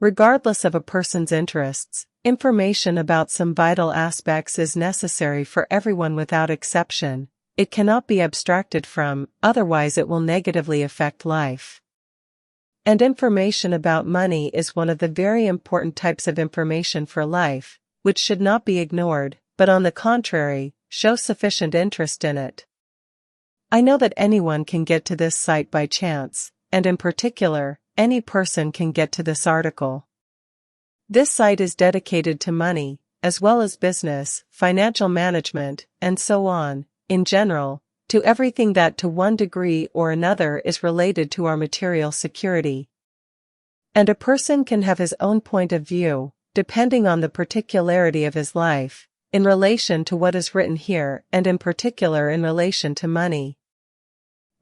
Regardless of a person's interests, information about some vital aspects is necessary for everyone without exception. It cannot be abstracted from, otherwise it will negatively affect life. And information about money is one of the very important types of information for life, which should not be ignored, but on the contrary, show sufficient interest in it. I know that anyone can get to this site by chance, and in particular, any person can get to this article. This site is dedicated to money, as well as business, financial management, and so on, in general, to everything that to one degree or another is related to our material security. And a person can have his own point of view, depending on the particularity of his life, in relation to what is written here and in particular in relation to money.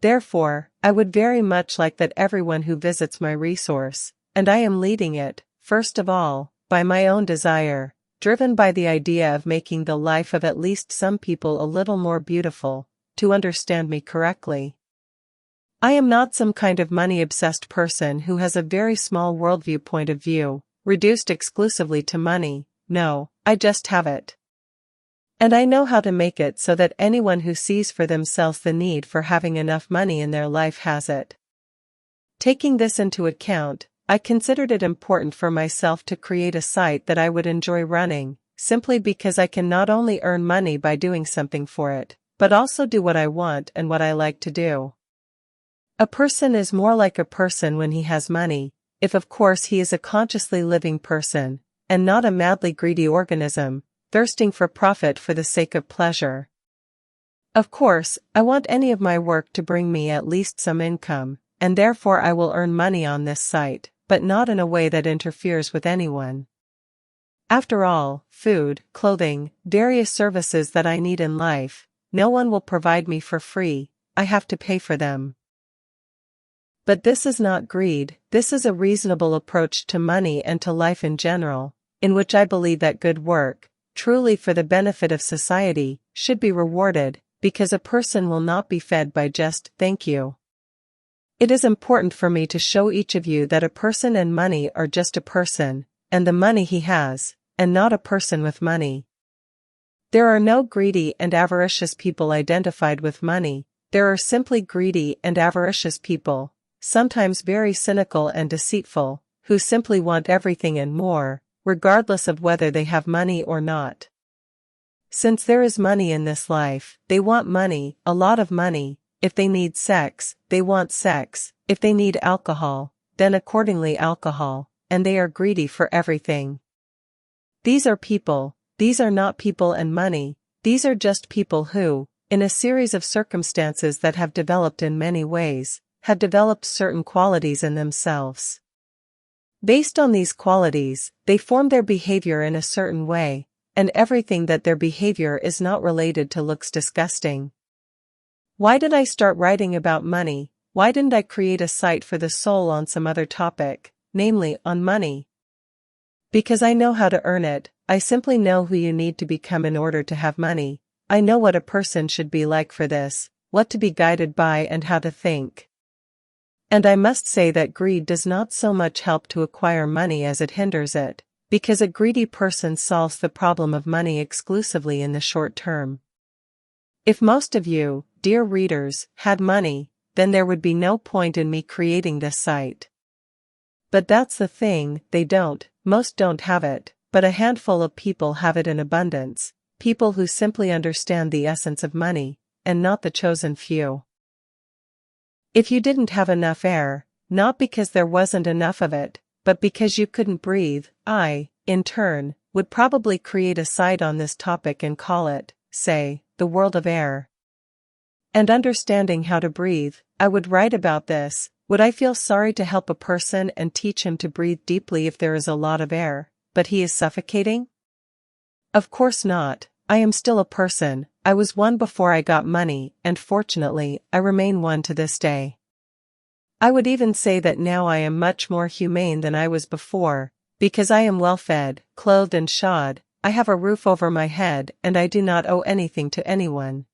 Therefore, I would very much like that everyone who visits my resource, and I am leading it, first of all, by my own desire, driven by the idea of making the life of at least some people a little more beautiful, to understand me correctly. I am not some kind of money-obsessed person who has a very small worldview point of view, reduced exclusively to money. No, I just have it. And I know how to make it so that anyone who sees for themselves the need for having enough money in their life has it. Taking this into account, I considered it important for myself to create a site that I would enjoy running, simply because I can not only earn money by doing something for it, but also do what I want and what I like to do. A person is more like a person when he has money, if of course he is a consciously living person, and not a madly greedy organism, thirsting for profit for the sake of pleasure. Of course, I want any of my work to bring me at least some income, and therefore I will earn money on this site, but not in a way that interferes with anyone. After all, food, clothing, various services that I need in life, no one will provide me for free, I have to pay for them. But this is not greed, this is a reasonable approach to money and to life in general, in which I believe that good work, truly for the benefit of society, should be rewarded, because a person will not be fed by just thank you. It is important for me to show each of you that a person and money are just a person, and the money he has, and not a person with money. There are no greedy and avaricious people identified with money, there are simply greedy and avaricious people, sometimes very cynical and deceitful, who simply want everything and more, regardless of whether they have money or not. Since there is money in this life, they want money, a lot of money. If they need sex, they want sex. If they need alcohol, then accordingly alcohol, and they are greedy for everything. These are people, these are not people and money, these are just people who, in a series of circumstances that have developed in many ways, have developed certain qualities in themselves. Based on these qualities, they form their behavior in a certain way, and everything that their behavior is not related to looks disgusting. Why did I start writing about money? Why didn't I create a site for the soul on some other topic, namely on money? Because I know how to earn it, I simply know who you need to become in order to have money, I know what a person should be like for this, what to be guided by and how to think. And I must say that greed does not so much help to acquire money as it hinders it, because a greedy person solves the problem of money exclusively in the short term. If most of you, dear readers, had money, then there would be no point in me creating this site. But that's the thing, they don't, most don't have it, but a handful of people have it in abundance, people who simply understand the essence of money, and not the chosen few. If you didn't have enough air, not because there wasn't enough of it, but because you couldn't breathe, I, in turn, would probably create a site on this topic and call it, say, the world of air. And understanding how to breathe, I would write about this. Would I feel sorry to help a person and teach him to breathe deeply if there is a lot of air, but he is suffocating? Of course not. I am still a person, I was one before I got money, and fortunately, I remain one to this day. I would even say that now I am much more humane than I was before, because I am well fed, clothed and shod, I have a roof over my head and I do not owe anything to anyone.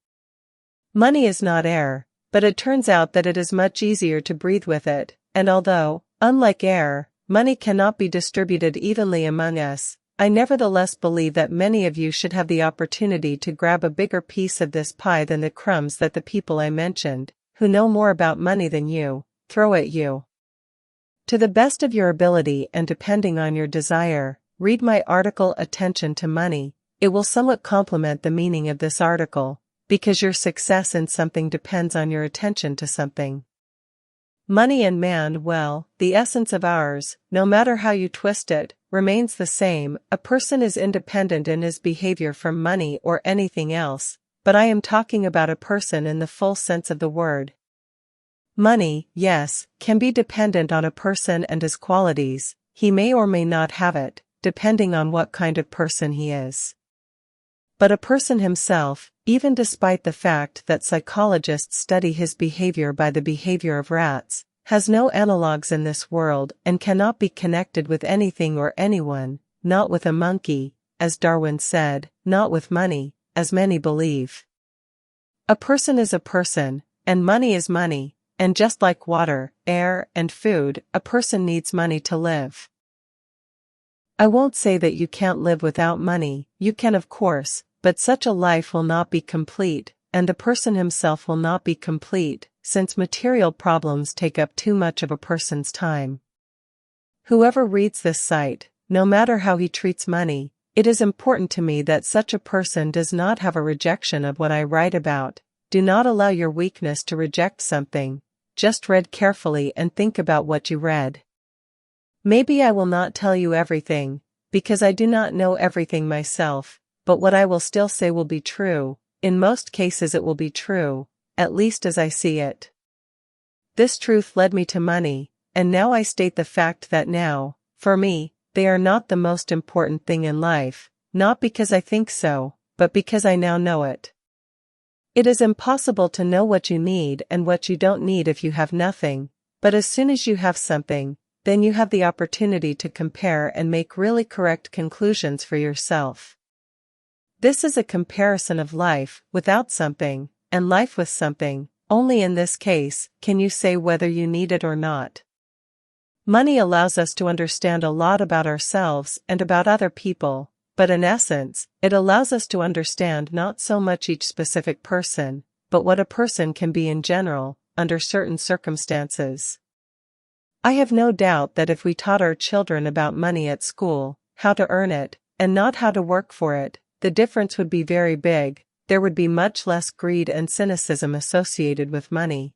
Money is not air, but it turns out that it is much easier to breathe with it, and although, unlike air, money cannot be distributed evenly among us, I nevertheless believe that many of you should have the opportunity to grab a bigger piece of this pie than the crumbs that the people I mentioned, who know more about money than you, throw at you. To the best of your ability and depending on your desire, read my article Attention to Money. It will somewhat complement the meaning of this article, because your success in something depends on your attention to something. Money and man, well, the essence of ours, no matter how you twist it, remains the same. A person is independent in his behavior from money or anything else, but I am talking about a person in the full sense of the word. Money, yes, can be dependent on a person and his qualities. He may or may not have it, depending on what kind of person he is. But a person himself, even despite the fact that psychologists study his behavior by the behavior of rats, has no analogues in this world and cannot be connected with anything or anyone, not with a monkey, as Darwin said, not with money, as many believe. A person is a person, and money is money, and just like water, air, and food, a person needs money to live. I won't say that you can't live without money, you can of course, but such a life will not be complete, and the person himself will not be complete, since material problems take up too much of a person's time. Whoever reads this site, no matter how he treats money, it is important to me that such a person does not have a rejection of what I write about. Do not allow your weakness to reject something, just read carefully and think about what you read. Maybe I will not tell you everything, because I do not know everything myself, but what I will still say will be true. In most cases it will be true, at least as I see it. This truth led me to money, and now I state the fact that now, for me, they are not the most important thing in life, not because I think so, but because I now know it. It is impossible to know what you need and what you don't need if you have nothing, but as soon as you have something, then you have the opportunity to compare and make really correct conclusions for yourself. This is a comparison of life without something, and life with something. Only in this case can you say whether you need it or not. Money allows us to understand a lot about ourselves and about other people, but in essence, it allows us to understand not so much each specific person, but what a person can be in general, under certain circumstances. I have no doubt that if we taught our children about money at school, how to earn it, and not how to work for it, the difference would be very big. There would be much less greed and cynicism associated with money.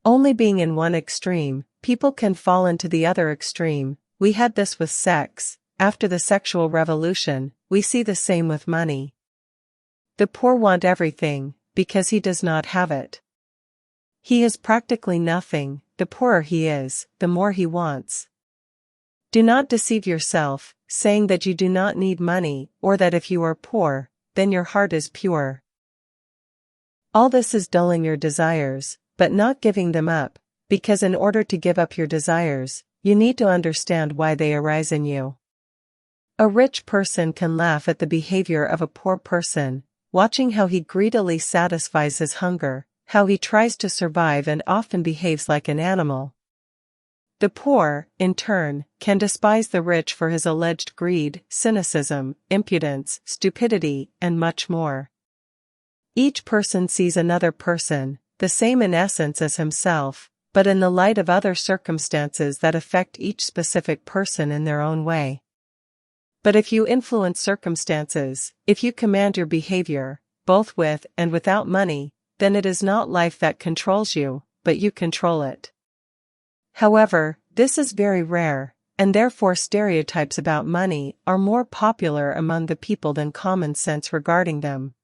Only being in one extreme, people can fall into the other extreme. We had this with sex. After the sexual revolution, we see the same with money. The poor want everything, because he does not have it. He has practically nothing. The poorer he is, the more he wants. Do not deceive yourself, saying that you do not need money, or that if you are poor, then your heart is pure. All this is dulling your desires, but not giving them up, because in order to give up your desires, you need to understand why they arise in you. A rich person can laugh at the behavior of a poor person, watching how he greedily satisfies his hunger, how he tries to survive and often behaves like an animal. The poor, in turn, can despise the rich for his alleged greed, cynicism, impudence, stupidity, and much more. Each person sees another person, the same in essence as himself, but in the light of other circumstances that affect each specific person in their own way. But if you influence circumstances, if you command your behavior, both with and without money, then it is not life that controls you, but you control it. However, this is very rare, and therefore stereotypes about money are more popular among the people than common sense regarding them.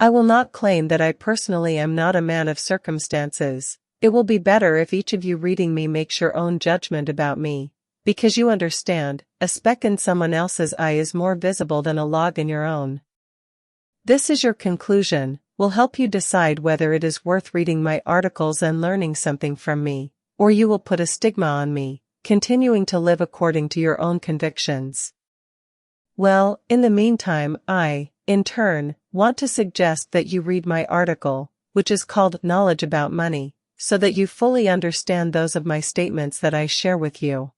I will not claim that I personally am not a man of circumstances. It will be better if each of you reading me makes your own judgment about me, because you understand, a speck in someone else's eye is more visible than a log in your own. This is your conclusion, will help you decide whether it is worth reading my articles and learning something from me, or you will put a stigma on me, continuing to live according to your own convictions. Well, in the meantime, I, in turn, want to suggest that you read my article, which is called Knowledge About Money, so that you fully understand those of my statements that I share with you.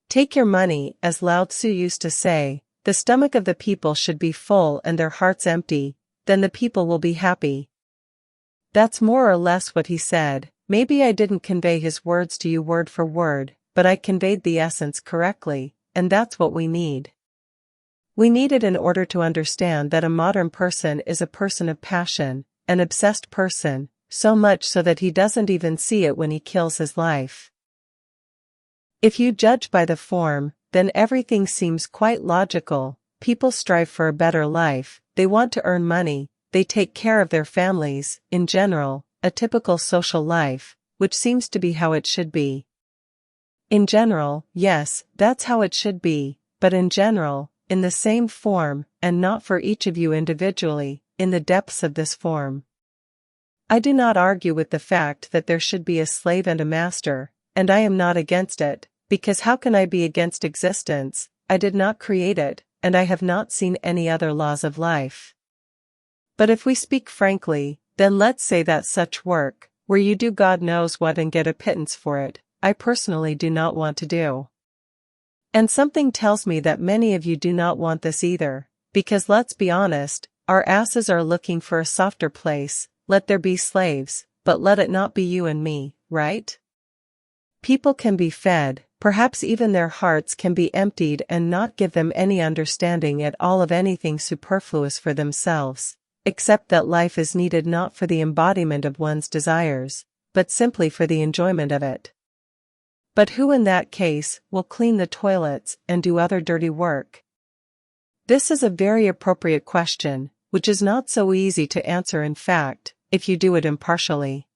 Take your money, as Lao Tzu used to say, the stomach of the people should be full and their hearts empty, then the people will be happy. That's more or less what he said. Maybe I didn't convey his words to you word for word, but I conveyed the essence correctly, and that's what we need. We need it in order to understand that a modern person is a person of passion, an obsessed person, so much so that he doesn't even see it when he kills his life. If you judge by the form, then everything seems quite logical. People strive for a better life, they want to earn money, they take care of their families, in general, a typical social life, which seems to be how it should be. In general, yes, that's how it should be, but in general, in the same form, and not for each of you individually, in the depths of this form. I do not argue with the fact that there should be a slave and a master, and I am not against it, because how can I be against existence? I did not create it, and I have not seen any other laws of life. But if we speak frankly, then let's say that such work, where you do God knows what and get a pittance for it, I personally do not want to do. And something tells me that many of you do not want this either, because let's be honest, our asses are looking for a softer place. Let there be slaves, but let it not be you and me, right? People can be fed, perhaps even their hearts can be emptied and not give them any understanding at all of anything superfluous for themselves, except that life is needed not for the embodiment of one's desires, but simply for the enjoyment of it. But who in that case will clean the toilets and do other dirty work? This is a very appropriate question, which is not so easy to answer in fact, if you do it impartially.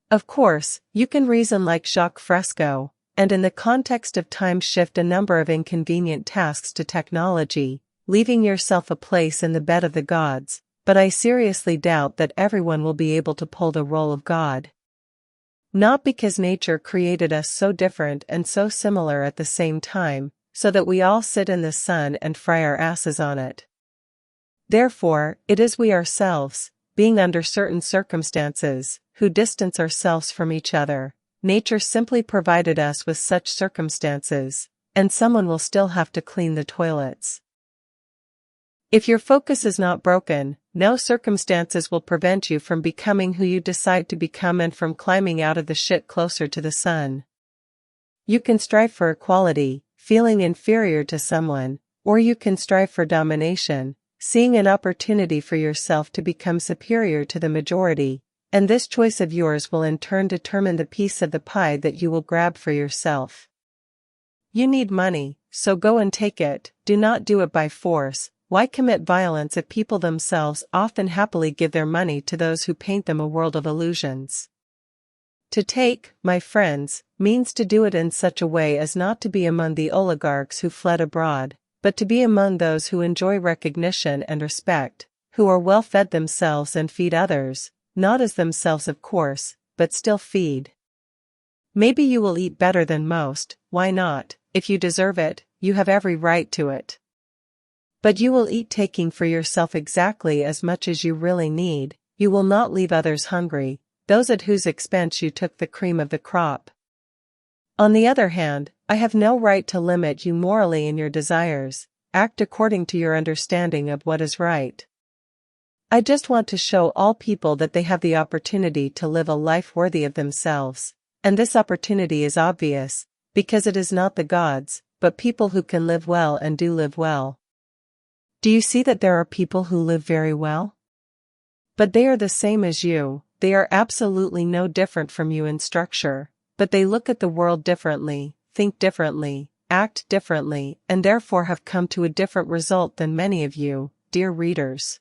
Of course, you can reason like Jacques Fresco, and in the context of time shift a number of inconvenient tasks to technology, leaving yourself a place in the bed of the gods, but I seriously doubt that everyone will be able to pull the role of God. Not because nature created us so different and so similar at the same time, so that we all sit in the sun and fry our asses on it. Therefore, it is we ourselves, being under certain circumstances, who distance ourselves from each other. Nature simply provided us with such circumstances, and someone will still have to clean the toilets. If your focus is not broken, no circumstances will prevent you from becoming who you decide to become and from climbing out of the shit closer to the sun. You can strive for equality, feeling inferior to someone, or you can strive for domination, seeing an opportunity for yourself to become superior to the majority, and this choice of yours will in turn determine the piece of the pie that you will grab for yourself. You need money, so go and take it, do not do it by force. Why commit violence if people themselves often happily give their money to those who paint them a world of illusions? To take, my friends, means to do it in such a way as not to be among the oligarchs who fled abroad, but to be among those who enjoy recognition and respect, who are well fed themselves and feed others, not as themselves of course, but still feed. Maybe you will eat better than most, why not? If you deserve it, you have every right to it. But you will eat taking for yourself exactly as much as you really need, you will not leave others hungry, those at whose expense you took the cream of the crop. On the other hand, I have no right to limit you morally in your desires. Act according to your understanding of what is right. I just want to show all people that they have the opportunity to live a life worthy of themselves, and this opportunity is obvious, because it is not the gods, but people who can live well and do live well. Do you see that there are people who live very well? But they are the same as you, they are absolutely no different from you in structure, but they look at the world differently, think differently, act differently, and therefore have come to a different result than many of you, dear readers.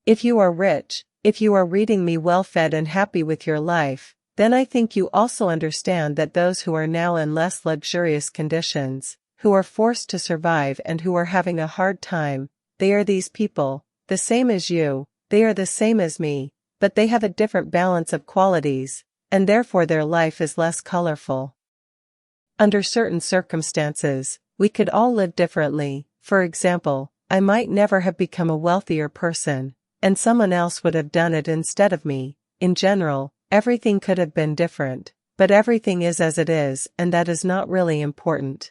If you are rich, if you are reading me well-fed and happy with your life, then I think you also understand that those who are now in less luxurious conditions, who are forced to survive and who are having a hard time, they are these people, the same as you, they are the same as me, but they have a different balance of qualities, and therefore their life is less colorful. Under certain circumstances, we could all live differently. For example, I might never have become a wealthier person, and someone else would have done it instead of me. In general, everything could have been different, but everything is as it is, and that is not really important.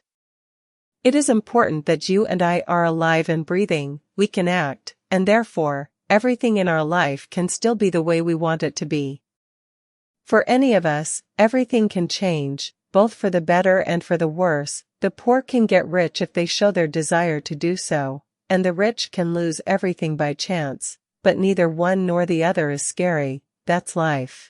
It is important that you and I are alive and breathing, we can act, and therefore, everything in our life can still be the way we want it to be. For any of us, everything can change, both for the better and for the worse. The poor can get rich if they show their desire to do so, and the rich can lose everything by chance, but neither one nor the other is scary, that's life.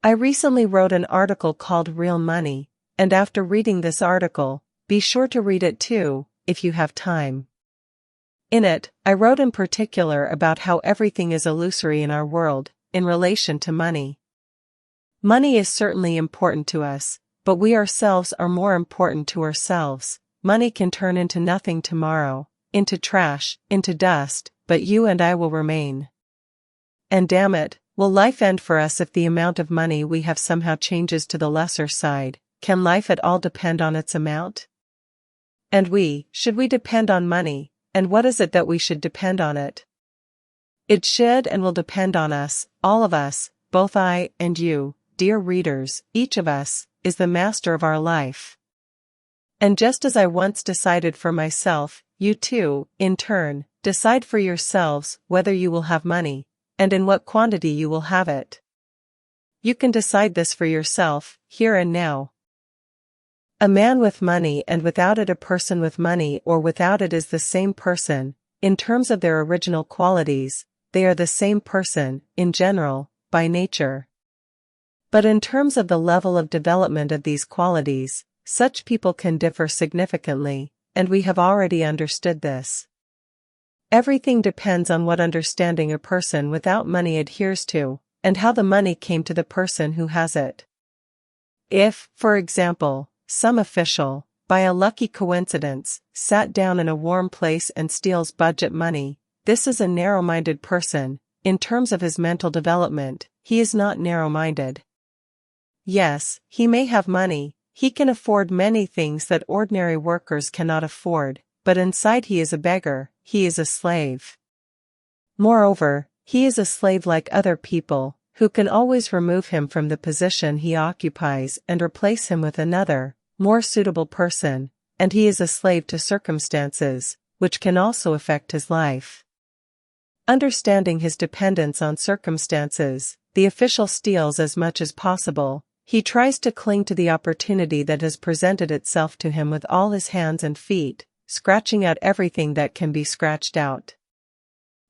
I recently wrote an article called Real Money, and after reading this article, be sure to read it too, if you have time. In it, I wrote in particular about how everything is illusory in our world, in relation to money. Money is certainly important to us, but we ourselves are more important to ourselves. Money can turn into nothing tomorrow, into trash, into dust, but you and I will remain. And damn it, will life end for us if the amount of money we have somehow changes to the lesser side? Can life at all depend on its amount? And should we depend on money, and what is it that we should depend on it? It should and will depend on us, all of us, both I and you, dear readers, each of us, is the master of our life. And just as I once decided for myself, you too, in turn, decide for yourselves whether you will have money, and in what quantity you will have it. You can decide this for yourself, here and now. A man with money and without it, a person with money or without it, is the same person. In terms of their original qualities, they are the same person, in general, by nature. But in terms of the level of development of these qualities, such people can differ significantly, and we have already understood this. Everything depends on what understanding a person without money adheres to, and how the money came to the person who has it. If, for example, some official, by a lucky coincidence, sat down in a warm place and steals budget money, this is a narrow-minded person. In terms of his mental development, he is not narrow-minded. Yes, he may have money, he can afford many things that ordinary workers cannot afford, but inside he is a beggar, he is a slave. Moreover, he is a slave like other people, who can always remove him from the position he occupies and replace him with another, more suitable person, and he is a slave to circumstances, which can also affect his life. Understanding his dependence on circumstances, the official steals as much as possible. He tries to cling to the opportunity that has presented itself to him with all his hands and feet, scratching out everything that can be scratched out.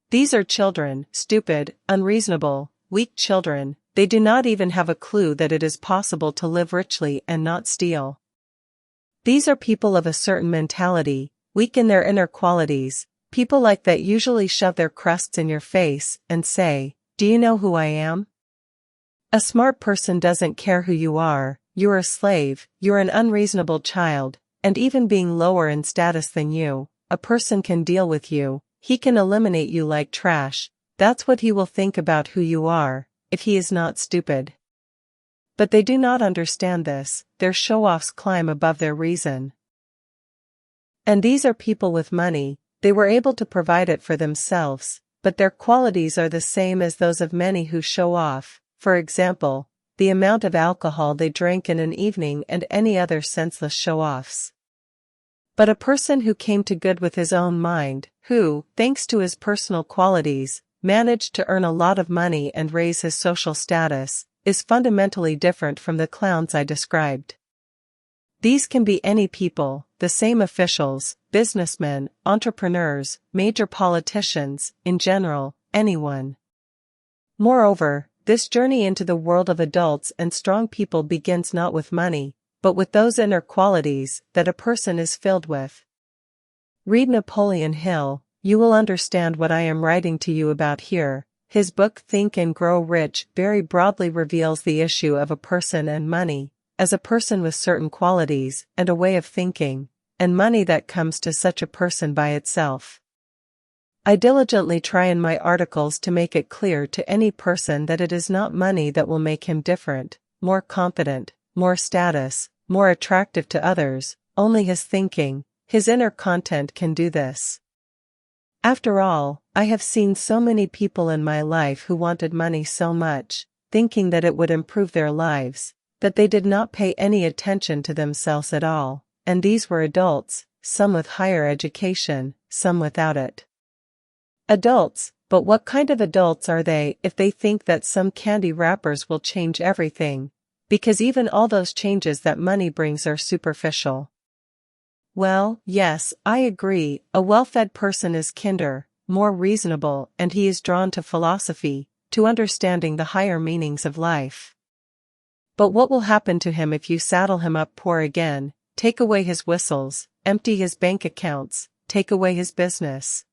These are children, stupid, unreasonable, weak children. They do not even have a clue that it is possible to live richly and not steal. These are people of a certain mentality, weak in their inner qualities. People like that usually shove their crusts in your face and say, "Do you know who I am?" A smart person doesn't care who you are. You're a slave, you're an unreasonable child, and even being lower in status than you, a person can deal with you, he can eliminate you like trash. That's what he will think about who you are, if he is not stupid. But they do not understand this, their show-offs climb above their reason. And these are people with money, they were able to provide it for themselves, but their qualities are the same as those of many who show off. For example, the amount of alcohol they drank in an evening and any other senseless show-offs. But a person who came to good with his own mind, who, thanks to his personal qualities, managed to earn a lot of money and raise his social status, is fundamentally different from the clowns I described. These can be any people, the same officials, businessmen, entrepreneurs, major politicians, in general, anyone. Moreover, this journey into the world of adults and strong people begins not with money, but with those inner qualities that a person is filled with. Read Napoleon Hill, you will understand what I am writing to you about here. His book Think and Grow Rich very broadly reveals the issue of a person and money, as a person with certain qualities and a way of thinking, and money that comes to such a person by itself. I diligently try in my articles to make it clear to any person that it is not money that will make him different, more confident, more status, more attractive to others, only his thinking, his inner content can do this. After all, I have seen so many people in my life who wanted money so much, thinking that it would improve their lives, that they did not pay any attention to themselves at all, and these were adults, some with higher education, some without it. Adults, but what kind of adults are they if they think that some candy wrappers will change everything? Because even all those changes that money brings are superficial. Well, yes, I agree, a well-fed person is kinder, more reasonable, and he is drawn to philosophy, to understanding the higher meanings of life. But what will happen to him if you saddle him up poor again, take away his whistles, empty his bank accounts, take away his business?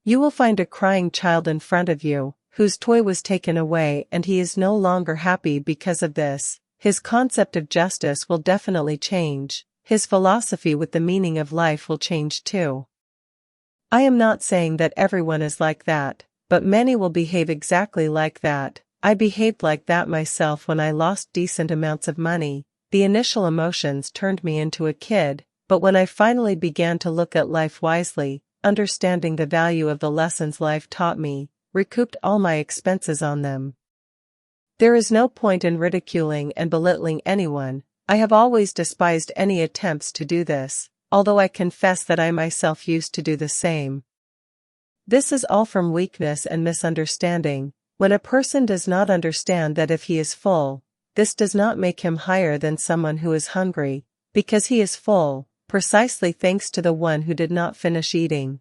You will find a crying child in front of you, whose toy was taken away and he is no longer happy because of this. His concept of justice will definitely change, his philosophy with the meaning of life will change too. I am not saying that everyone is like that, but many will behave exactly like that. I behaved like that myself when I lost decent amounts of money. The initial emotions turned me into a kid, but when I finally began to look at life wisely, understanding the value of the lessons life taught me, recouped all my expenses on them. There is no point in ridiculing and belittling anyone. I have always despised any attempts to do this, although I confess that I myself used to do the same. This is all from weakness and misunderstanding. When a person does not understand that if he is full, this does not make him higher than someone who is hungry, because he is full, precisely thanks to the one who did not finish eating.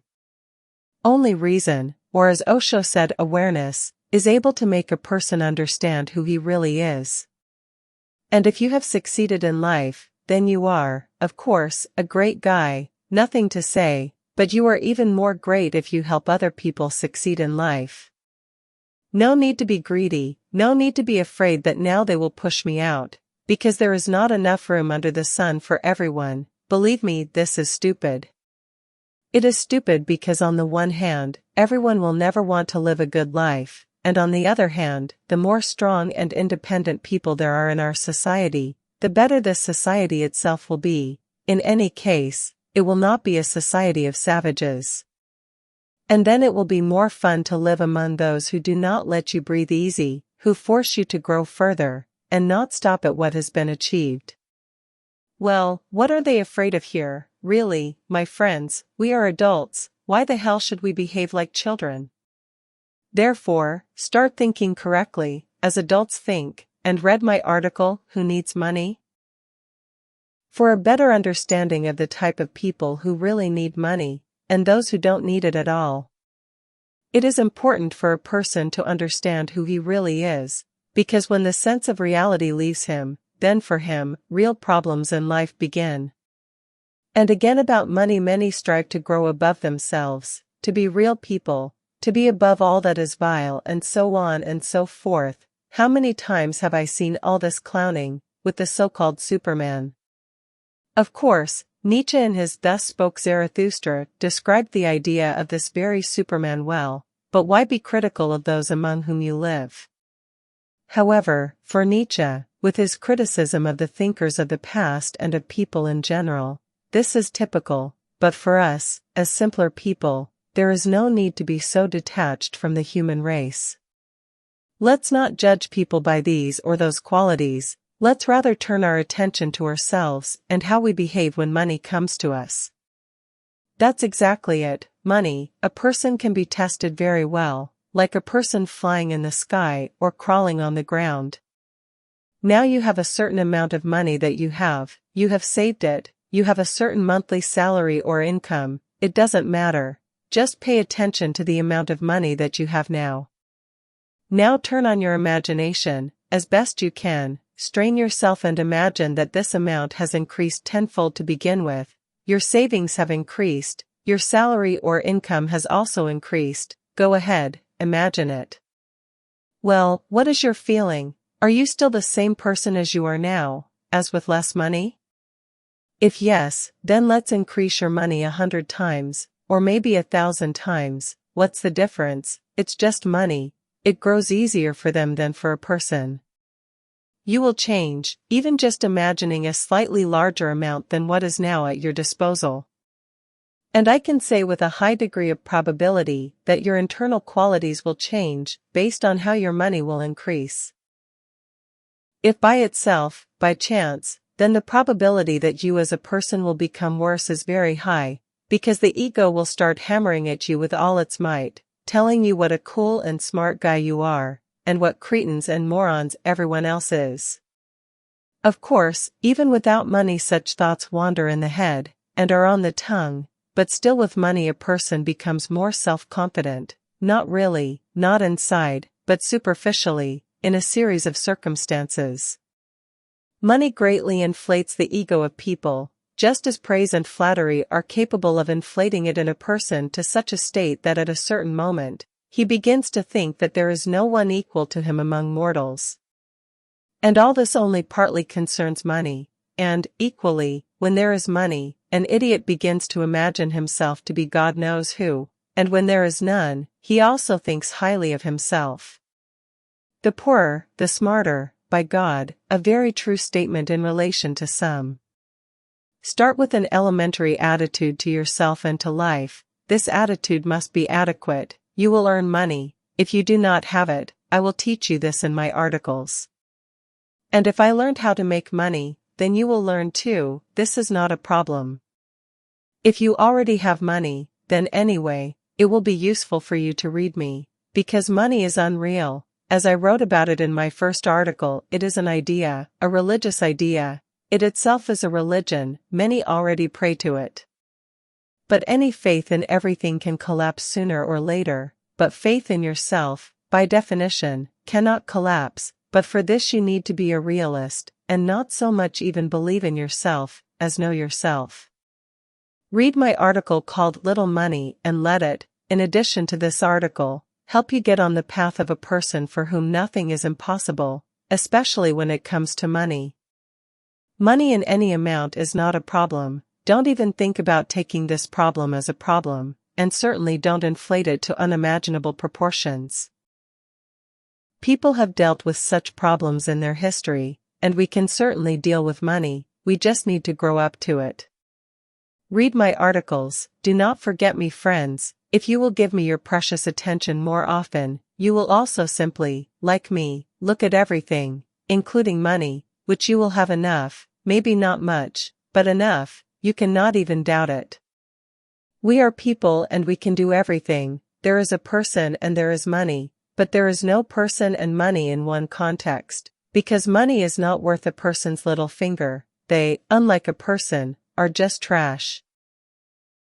Only reason, or as Osho said, awareness, is able to make a person understand who he really is. And if you have succeeded in life, then you are, of course, a great guy, nothing to say, but you are even more great if you help other people succeed in life. No need to be greedy, no need to be afraid that now they will push me out, because there is not enough room under the sun for everyone. Believe me, this is stupid. It is stupid because on the one hand, everyone will never want to live a good life, and on the other hand, the more strong and independent people there are in our society, the better this society itself will be. In any case, it will not be a society of savages. And then it will be more fun to live among those who do not let you breathe easy, who force you to grow further, and not stop at what has been achieved. Well, what are they afraid of here? Really, my friends, we are adults, why the hell should we behave like children? Therefore, start thinking correctly, as adults think, and read my article, Who Needs Money? For a better understanding of the type of people who really need money, and those who don't need it at all. It is important for a person to understand who he really is, because when the sense of reality leaves him, then for him, real problems in life begin. And again about money, many strive to grow above themselves, to be real people, to be above all that is vile, and so on and so forth. How many times have I seen all this clowning, with the so-called Superman? Of course, Nietzsche in his Thus Spoke Zarathustra described the idea of this very Superman well, but why be critical of those among whom you live? However, for Nietzsche, with his criticism of the thinkers of the past and of people in general, this is typical, but for us, as simpler people, there is no need to be so detached from the human race. Let's not judge people by these or those qualities, let's rather turn our attention to ourselves and how we behave when money comes to us. That's exactly it, money. A person can be tested very well, like a person flying in the sky or crawling on the ground. Now you have a certain amount of money that you have saved it, you have a certain monthly salary or income, it doesn't matter, just pay attention to the amount of money that you have now. Now turn on your imagination, as best you can, strain yourself and imagine that this amount has increased tenfold to begin with, your savings have increased, your salary or income has also increased, go ahead, imagine it. Well, what is your feeling? Are you still the same person as you are now, as with less money? If yes, then let's increase your money 100 times, or maybe 1,000 times, what's the difference? It's just money, it grows easier for them than for a person. You will change, even just imagining a slightly larger amount than what is now at your disposal. And I can say with a high degree of probability that your internal qualities will change based on how your money will increase. If by itself, by chance, then the probability that you as a person will become worse is very high, because the ego will start hammering at you with all its might, telling you what a cool and smart guy you are, and what cretins and morons everyone else is. Of course, even without money such thoughts wander in the head, and are on the tongue, but still with money a person becomes more self-confident, not really, not inside, but superficially, in a series of circumstances. Money greatly inflates the ego of people, just as praise and flattery are capable of inflating it in a person to such a state that at a certain moment, he begins to think that there is no one equal to him among mortals. And all this only partly concerns money, and, equally, when there is money, an idiot begins to imagine himself to be God knows who, and when there is none, he also thinks highly of himself. The poorer, the smarter, by God, a very true statement in relation to some. Start with an elementary attitude to yourself and to life. This attitude must be adequate. You will earn money. If you do not have it, I will teach you this in my articles. And if I learned how to make money, then you will learn too. This is not a problem. If you already have money, then anyway, it will be useful for you to read me, because money is unreal. As I wrote about it in my first article, it is an idea, a religious idea. It itself is a religion, many already pray to it. But any faith in everything can collapse sooner or later, but faith in yourself, by definition, cannot collapse, but for this you need to be a realist, and not so much even believe in yourself, as know yourself. Read my article called Little Money and let it, in addition to this article, help you get on the path of a person for whom nothing is impossible, especially when it comes to money. Money in any amount is not a problem. Don't even think about taking this problem as a problem, and certainly don't inflate it to unimaginable proportions. People have dealt with such problems in their history, and we can certainly deal with money, we just need to grow up to it. Read my articles, do not forget me, friends. If you will give me your precious attention more often, you will also simply, like me, look at everything, including money, which you will have enough, maybe not much, but enough, you cannot even doubt it. We are people and we can do everything. There is a person and there is money, but there is no person and money in one context, because money is not worth a person's little finger. They, unlike a person, are just trash.